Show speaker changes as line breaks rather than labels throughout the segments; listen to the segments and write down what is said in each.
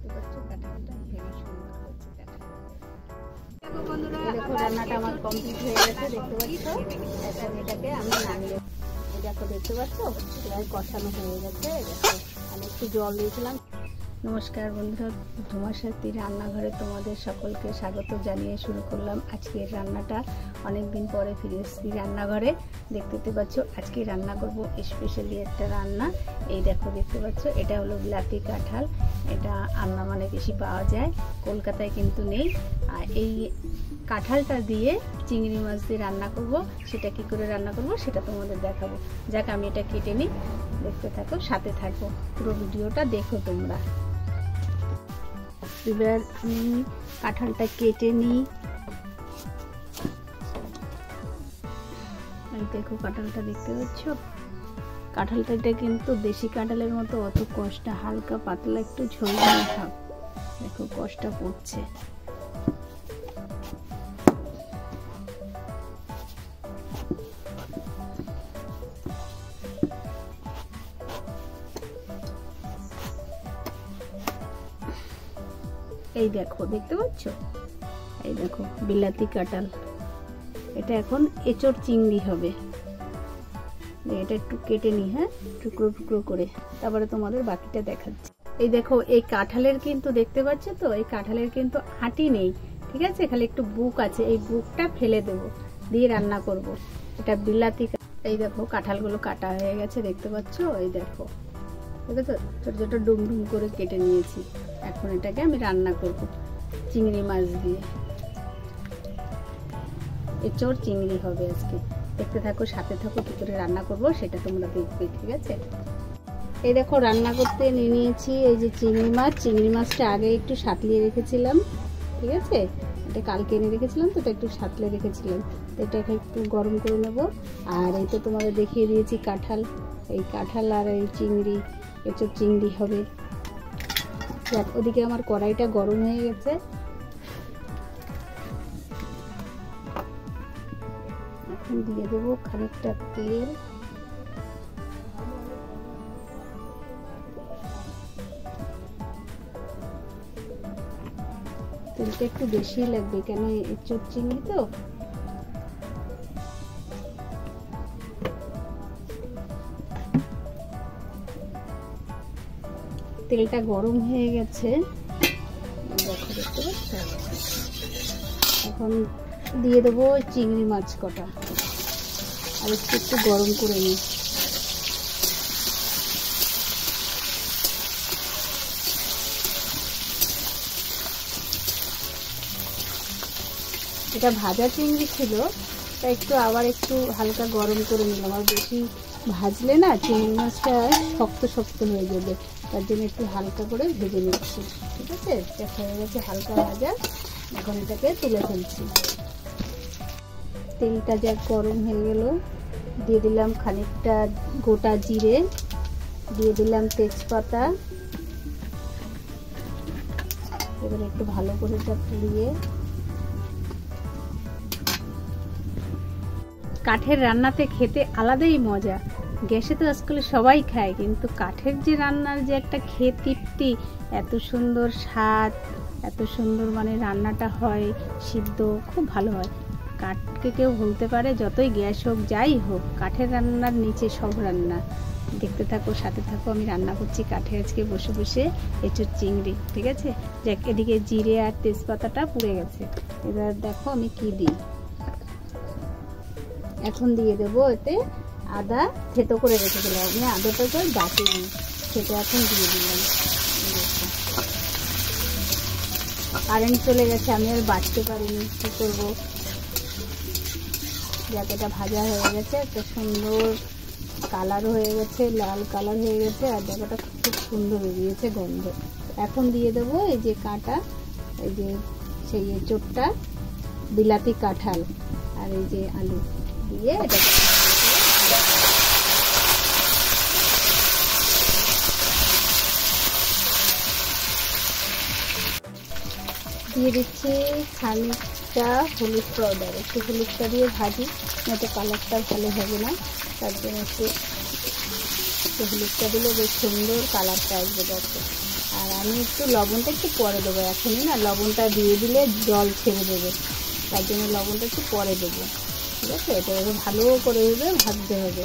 দেখতে পাচ্ছ কাঁঠালটা হেভি সুন্দর হচ্ছে। দেখো রান্নাটা আমার কমপ্লিট হয়ে গেছে, দেখতে পাচ্ছ। এখন এটাকে আমি নামিয়ে দেখো, দেখতে পাচ্ছ প্রায় কষানো হয়ে গেছে। দেখো আমি একটু জল দিয়েছিলাম। নমস্কার বন্ধুরা, ঝুমার সাথী রান্নাঘরে তোমাদের সকলকে স্বাগত জানিয়ে শুরু করলাম আজকের রান্নাটা। অনেকদিন পরে ফিরে এসেছি রান্নাঘরে। দেখতে পাচ্ছ আজকে রান্না করব স্পেশালি একটা রান্না। এই দেখো দেখতে পাচ্ছ, এটা হলো বিলাতি কাঁঠাল। এটা আন্দামানে বেশি পাওয়া যায়, কলকাতায় কিন্তু নেই। আর এই কাঁঠালটা দিয়ে চিংড়ি মাছ দিয়ে রান্না করব। সেটা কি করে রান্না করব সেটা তোমাদের দেখাবো। যাক আমি এটা কেটে নিই, দেখতে থাকো, সাথে থাকো, পুরো ভিডিওটা দেখো তোমরা। এবার আমি কাঁঠালটা কেটে নিই। দেখো কাঁঠালটা দেখতে পাচ্ছ, কাঁঠালটা কিন্তু দেশি কাঁঠালের মতো অত কষ্ট, হালকা পাতলা একটু ঝোল ভাব। দেখো কষ্ট পড়ছে। এই দেখো দেখতে পাচ্ছ, এই দেখো বিলাতি কাঁঠাল। এটা এখন এঁচড় চিংড়ি হবে। এটা একটু কেটে নি, হ্যাঁ, টুকরো টুকরো করে, তারপরে তোমাদের বাকিটা দেখাচ্ছি। এই দেখো এই কাঁঠালের কিন্তু দেখতে পাচ্ছ তো, এই কাঁঠালের কিন্তু আঁটি নেই, ঠিক আছে, খালি একটু বুক আছে। এই বুকটা ফেলে দেবো, দিয়ে রান্না করব। এটা বিলাতি। এই দেখো কাঁঠালগুলো কাটা হয়ে গেছে, দেখতে পাচ্ছ। এই দেখো দেখো ছোট ছোট ডুম ডুম করে কেটে নিয়েছি। এখন এটাকে আমি রান্না করব চিংড়ি মাছ দিয়ে। এঁচড় চিংড়ি হবে আজকে। দেখতে থাকো, সাথে থাকো, কি করে রান্না করব সেটা তোমরা দেখবে, ঠিক আছে। এই দেখো রান্না করতে নিয়ে নিয়েছি এই যে চিংড়ি মাছ। চিংড়ি মাছটা আগে একটু সাঁতলিয়ে রেখেছিলাম, ঠিক আছে। এটা কালকে এনে রেখেছিলাম, তো এটা একটু সাঁতলে রেখেছিলাম। তো এটাকে একটু গরম করে নেব। আর এই তো তোমাদের দেখিয়ে দিয়েছি কাঁঠাল। এই কাঁঠাল আর এই চিংড়ি, এঁচড় চিংড়ি হবে। দেখ ওদিকে আমার কড়াইটা গরম হয়ে গেছে। এখন দিয়ে দেবো খানিকটা তেল। তেলটা একটু বেশি লাগবে, কেন এঁচড় চিংড়ি তো। তেলটা গরম হয়ে গেছে, দেখো দেখতে পাচ্ছ। এখন দিয়ে দেবো চিংড়ি মাছ কটা, আর একটু একটু গরম করে নিই। এটা ভাজা চিংড়ি ছিল, তা একটু আবার একটু হালকা গরম করে নিলাম। আর বেশি ভাজলে না চিংড়ি মাছটা শক্ত শক্ত হয়ে যাবে, তার জন্য একটু হালকা করে ভেজে নিচ্ছি, ঠিক আছে। এটা হয়ে গেছে হালকা ভাজা, এখন এটাকে তুলে ফেলছি। তেলটা যা গরম হয়ে গেল, দিয়ে দিলাম খানিকটা গোটা জিরে, দিয়ে দিলাম তেজপাতা। এবার একটু ভালো করে এটা পুড়িয়ে। কাঠের রান্নাতে খেতে আলাদাই মজা। গ্যাসে তো আজকাল সবাই খায়, কিন্তু কাঠের যে রান্নার যে একটা খেয়ে তৃপ্তি, এত সুন্দর স্বাদ, এত সুন্দর মানে রান্নাটা হয়, সিদ্ধ খুব ভালো হয়। কাঠকে কেউ ভুলতে পারে? যতই গ্যাস হোক যাই হোক, কাঠের রান্নার নিচে সব রান্না। দেখতে থাকো, সাথে থাকো, আমি রান্না করছি কাঠে আজকে বসে বসে এঁচড় চিংড়ি, ঠিক আছে। যাক এদিকে জিরে আর তেজপাতাটা পুড়ে গেছে। এবার দেখো আমি কি দিই। এখন দিয়ে দেবো এতে আদা থেতো করে রেখেছিলাম, আমি আদাটা তো বাটিনি, সেটা এখন দিয়ে দিলাম। কারেন্ট চলে গেছে, আমি আর বাটতে পারিনি, কি করবো। যাক এটা ভাজা হয়ে গেছে, একটা সুন্দর কালার হয়ে গেছে, লাল কালার হয়ে গেছে, আর জায়গাটা খুব সুন্দর বেরিয়েছে গন্ধ। এখন দিয়ে দেবো এই যে কাঁটা, এই যে সেই এঁচড়টা, বিলাতি কাঁঠাল আর এই যে আলু দিয়ে এটা দিয়ে দিচ্ছি খানিকটা হলুদ পাউডার। একটু হলুদটা দিয়ে ভাজি, নয়তো কালারটা ভালো হবে না, তার জন্য একটু হলুদটা দিলে বেশ সুন্দর কালারটা আসবে দেখো। আর আমি একটু লবণটা একটু পরে দেবো, এখনই না লবণটা দিয়ে দিলে জল ছেড়ে দেবে, তার জন্য লবণটা একটু পরে দেবো। ঠিক আছে, এটা ভালো করে ভাজতে হবে।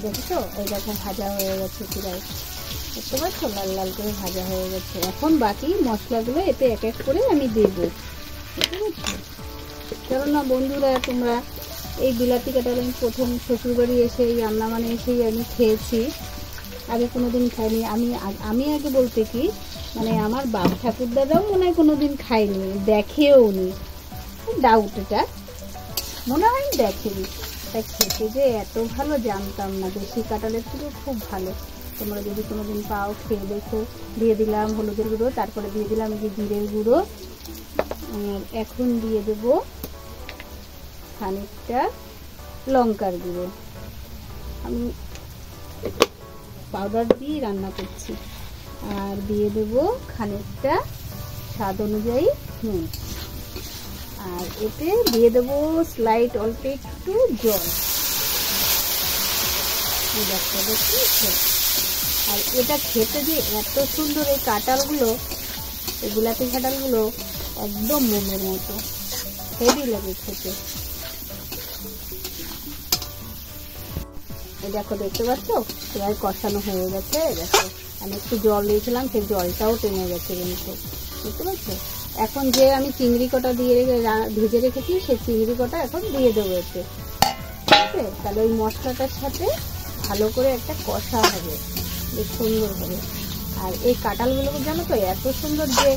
দেখেছো এই দেখো ভাজা হয়ে গেছে প্রায়, দেখতে পাচ্ছ লাল লাল করে ভাজা হয়ে গেছে। এখন বাকি মশলাগুলো এতে এক এক করে আমি দেবো। কেননা বন্ধুরা তোমরা এই বিলাতি কাঁঠাল আমি প্রথম শ্বশুরবাড়ি এসে এই আন্দামানে এসেই আমি খেয়েছি, আগে কোনোদিন খাইনি। আমি আগে বলতে কি মানে আমার বাপ ঠাকুরদাদাও মনে হয় কোনোদিন খাইনি, দেখেও নি, ডাউট এটা মনে হয় দেখেনি। তাই খেতে যে এত ভালো জানতাম না, দেশি কাঁঠালের থেকে খুব ভালো। তোমরা যদি কোনোদিন পাও খেয়ে দেখো। দিয়ে দিলাম হলুদের গুঁড়ো, তারপরে দিয়ে দিলাম এই যে জিরের গুঁড়ো, আর এখন দিয়ে দেব খানিকটা লঙ্কার গুঁড়ো। আমি পাউডার দিয়ে রান্না করছি। আর দিয়ে দেব খানিকটা স্বাদ অনুযায়ী নুন। আর এতে দিয়ে দেবো স্লাইট অল্প একটু জল। আর এটা খেতে যে এত সুন্দর, এই কাঁঠালগুলো, এই বিলাতি কাঁঠালগুলো একদম মোমের মতো হেভি লাগে খেতে। এই দেখো দেখতে পাচ্ছ প্রায় কষানো হয়ে গেছে। দেখো আমি একটু জল দিয়েছিলাম, সেই জলটাও টেনে গেছে কিন্তু, বুঝতে পারছো। এখন যে আমি চিংড়ি কটা দিয়ে ভেজে রেখেছি সেই চিংড়ি কটা এখন দিয়ে দেবো এতে। ঠিক আছে, তাহলে ওই মশলাটার সাথে ভালো করে একটা কষা হবে বেশ সুন্দর হবে। আর এই কাঁঠালগুলোকে জানো তো এত সুন্দর যে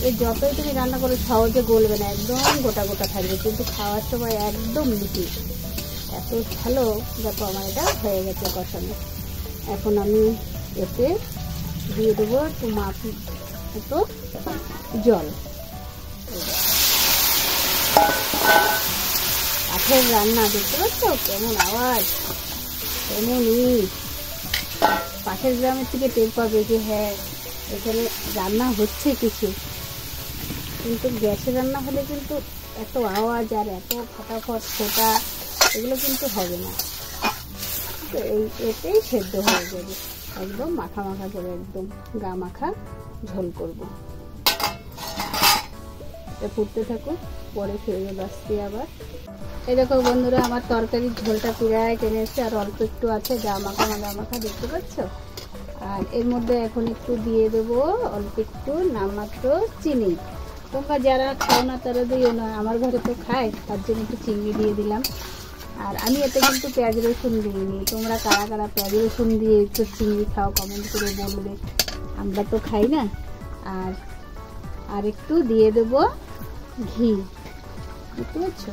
এই যতই তুমি রান্না করে সহজে গলবে না, একদম গোটা গোটা থাকবে, কিন্তু খাওয়ার সময় একদম লিচি, এত ভালো। দেখো আমার এটা হয়ে গেছে কষানো। এখন আমি এতে দিয়ে দেবো একটু মাপি মতো জল। কাঠের রান্না দেখতে পাচ্ছ কেমন আওয়াজ, কেমনই পাশের গ্রামের থেকে টের পাবে যে হ্যাঁ এখানে রান্না হচ্ছে কিছু। কিন্তু গ্যাসে রান্না হলে কিন্তু এত আওয়াজ আর এত ফটাফট ফোটা এগুলো কিন্তু হবে না। তো এতেই সেদ্ধ হয়ে যাবে, একদম মাখা মাখা করে, একদম গা মাখা ঝোল করবো। ফুটতে থাকুক, পরে ফিরে আসছি আবার। এই দেখো বন্ধুরা আমার তরকারির ঝোলটা প্রায় টেনে এসছে, আর অল্প একটু আছে গা মাখা দেখতে পাচ্ছ। আর এর মধ্যে এখন একটু দিয়ে দেবো অল্প একটু নামমাত্র চিনি। তোমরা যারা খাও না তারা দিও না, আমার ঘরে তো খায়, তার জন্য একটু চিনি দিয়ে দিলাম। আর আমি এতে কিন্তু পেঁয়াজ রসুন দিইনি। তোমরা কারা কারা পেঁয়াজ রসুন দিয়ে একটু চিংড়ি খাও কমেন্ট করে বলবে, আমরা তো খাই না। আর একটু দিয়ে দেবো ঘি, বুঝতে পারছো।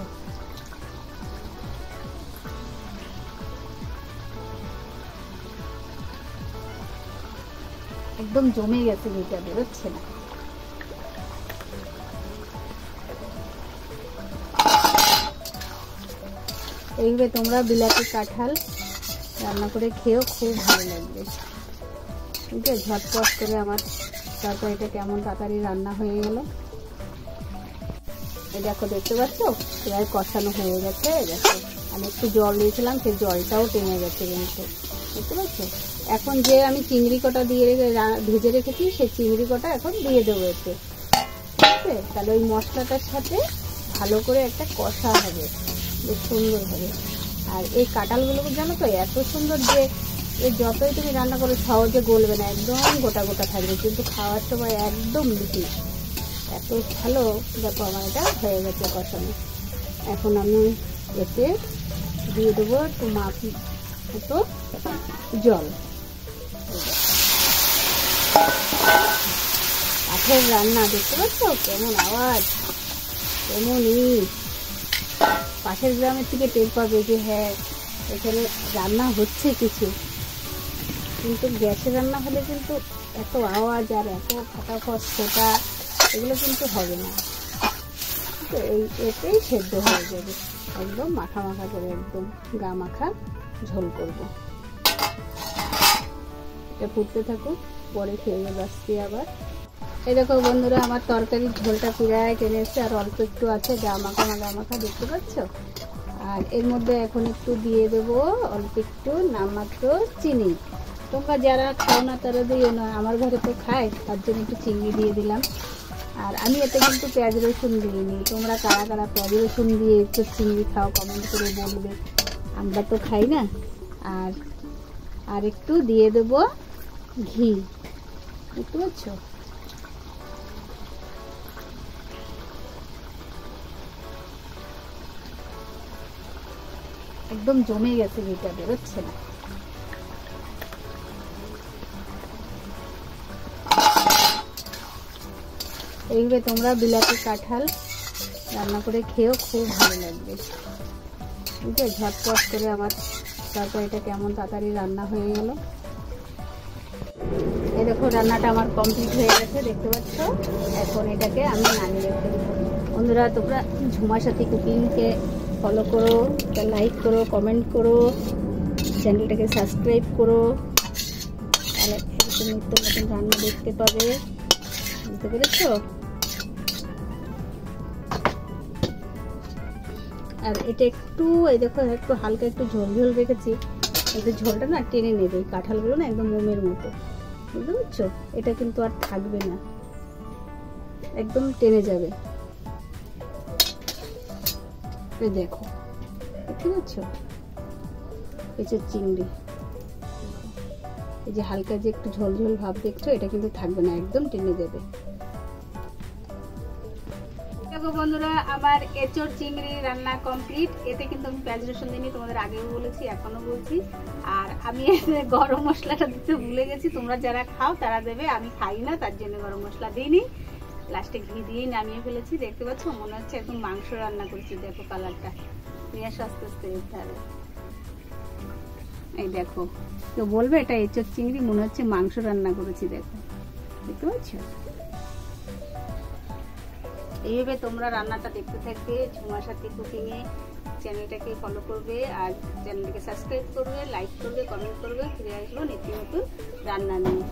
একদম জমে গেছে, ঘিটা বেরোচ্ছে না। এইভাবে তোমরা বিলাতি কাঁঠাল রান্না করে খেয়েও খুব ভালো লাগবে। ঠিক আছে, ঝটপট করে আমার তরকারিটা কেমন তাড়াতাড়ি রান্না হয়ে গেল। এই দেখো দেখতে পাচ্ছ প্রায় কষানো হয়ে গেছে। দেখো আমি একটু জল দিয়েছিলাম, সেই জলটাও টেনে গেছে কিন্তু, বুঝতে পারছো। এখন যে আমি চিংড়ি কটা দিয়ে ভেজে রেখেছি সেই চিংড়ি কটা এখন দিয়ে দেবো এতে। ঠিক আছে, তাহলে ওই মশলাটার সাথে ভালো করে একটা কষা হবে, বেশ সুন্দর হবে। আর এই কাঁঠালগুলোকে জানো তো এত সুন্দর যে এই যতই তুমি রান্না করে সহজে গলবে না, একদম গোটা গোটা থাকবে, কিন্তু খাওয়ার সময় একদম লিচি, এত ভালো। দেখো আমার এটা হয়ে গেছে কষানো। এখন আমি এতে দিয়ে দেবো একটু মাপি মতো জল। কাঠের রান্না দেখতে পাচ্ছ কেমন আওয়াজ, কেমনই পাশের গ্রামের থেকে টের পাবে যে হ্যাঁ এখানে রান্না হচ্ছে কিছু। কিন্তু গ্যাসে রান্না হলে কিন্তু এত আওয়াজ আর এত ফটাফট ফোটা এগুলো কিন্তু হবে না। তো এতেই সেদ্ধ হয়ে যাবে, একদম মাখা মাখা করে, একদম গা মাখা ঝোল করবো। এটা ফুটতে থাকুক, পরে ফিরে আসছি আবার। এই দেখো বন্ধুরা আমার তরকারির ঝোলটা প্রায় টেনে এসছে, আর অল্প একটু আছে গা মাখা দেখতে পাচ্ছ। আর এর মধ্যে এখন একটু দিয়ে দেবো অল্প একটু নামমাত্র চিনি। তোমরা যারা খাও না তারা দিও না, আমার ঘরে তো খায়, তার জন্য একটু চিনি দিয়ে দিলাম। আর আমি এতে কিন্তু পেঁয়াজ রসুন দিইনি। তোমরা কারা কারা পেঁয়াজ রসুন দিয়ে একটু চিংড়ি খাও কমেন্ট করে বলবে, আমরা তো খাই না। আর একটু দিয়ে দেবো ঘি, বুঝতে পারছো? একদম জমে গেছে, ঘিটা বেরোচ্ছে না। এইভাবে তোমরা বিলাতি কাঁঠাল রান্না করে খেয়েও খুব ভালো লাগবে। বুঝলে, ঝটপট করে আমার তরকারিটা কেমন তাড়াতাড়ি রান্না হয়ে গেল। এই দেখো রান্নাটা আমার কমপ্লিট হয়ে গেছে, দেখতে পাচ্ছ। এখন এটাকে আমি নামিয়ে ফেলবো। বন্ধুরা, তোমরা ঝুমার সাথী কুকিংকে ফলো করো, লাইক করো, কমেন্ট করো, চ্যানেলটাকে সাবস্ক্রাইব করো, তাহলে নিত্য নতুন রান্না দেখতে পাবে। বুঝতে পেরেছ? আর এটা একটু, এই দেখো একটু হালকা একটু ঝোল ঝোল রেখেছি, এতে ঝোলটা না টেনে নেবে, কাঁঠালগুলো না একদম মোমের মতো। বুঝতে পারছো? এটা কিন্তু আর থাকবে না, একদম টেনে যাবে। দেখো, দেখতে পাচ্ছ? এঁচোড় চিংড়ি, এই যে হালকা যে একটু ঝোল ঝোল ভাব দেখছো, এটা কিন্তু থাকবে না, একদম টেনে যাবে। দেখো বন্ধুরা, আমার এঁচোড় চিংড়ি রান্না কমপ্লিট। এতে কিন্তু আমি পেঁয়াজ রসুন দিইনি, তোমাদের আগেও বলেছি, এখনো বলছি। আর আমি গরম মশলাটা দিতে ভুলে গেছি। তোমরা যারা খাও তারা দেবে, আমি খাই না, তার জন্য গরম মশলা দিইনি। লাস্টে ঘি দিয়ে নামিয়ে ফেলেছি। দেখতে পাচ্ছ, মনে হচ্ছে একদম মাংস রান্না করছি। দেখো কালারটা, নিয়ে আসো আস্তে আস্তে দিতে হবে। এই দেখো, তো বলবে এটা এঁচোড় চিংড়ি, মনে হচ্ছে মাংস রান্না করেছি। দেখো, দেখতে পাচ্ছ? এইভাবে তোমরা রান্নাটা দেখতে থাকবে। ঝুমার সাথী কুকিংয়ে চ্যানেলটাকে ফলো করবে, আর চ্যানেলটাকে সাবস্ক্রাইব করবে, লাইক করবে, কমেন্ট করবে। ফিরে আসবো নিত্য নতুন রান্না নিয়ে।